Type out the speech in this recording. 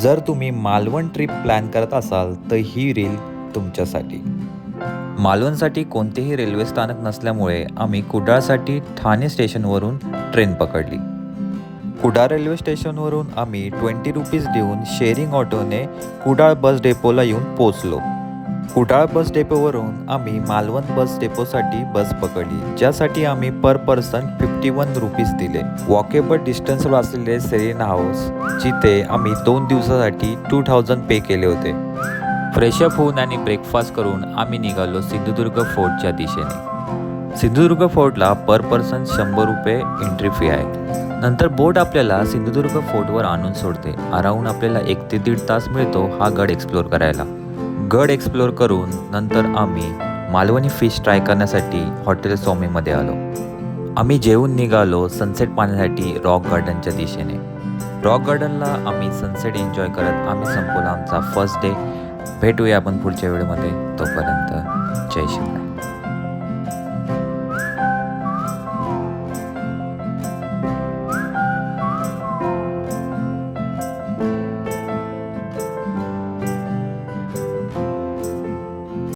जर तुम्ही Malvan trip plan करत असाल तर ही रील तुमच्यासाठी. मालवणसाठी कोणतेही रेल्वे स्थानक नसल्यामुळे आम्ही कुडाळसाठी ठाणे स्टेशनवरून ट्रेन पकडली. कुडाळ रेल्वे स्टेशनवरून आम्ही 20 रुपीज देऊन शेअरिंग ऑटोने कुडाळ बस डेपोला येऊन पोचलो. कुडाळ बस डेपोवरून आम्ही मालवण बस डेपोसाठी बस पकडली, ज्यासाठी आम्ही पर पर्सन 51 रुपीज दिले. वॉकेबल डिस्टन्सवर असलेले सेरेना हाऊस, जिथे आम्ही 2 दिवसासाठी 2000 पे केले होते. फ्रेशअप होऊन आणि ब्रेकफास्ट करून आम्ही निघालो सिंधुदुर्ग फोर्टच्या दिशेने. सिंधुदुर्ग फोर्टला पर पर्सन 100 रुपये एंट्री फी आहे. नंतर बोट आपल्याला सिंधुदुर्ग फोर्टवर आणून सोडते. अराऊंड आपल्याला 1 ते 1.5 तास मिळतो हा गड एक्सप्लोअर करायला. गड एक्सप्लोअर करून नंतर आम्ही मालवणी फिश ट्राय करण्यासाठी हॉटेल स्वामीमध्ये आलो. आम्ही जेवून निघालो सनसेट पाहण्यासाठी रॉक गार्डनच्या दिशेने. रॉक गार्डनला आम्ही सनसेट एन्जॉय करत आम्ही संपवला आमचा फर्स्ट डे. भेटूया आपण पुढच्या व्हिडिओमध्ये. तोपर्यंत जय शिवराय.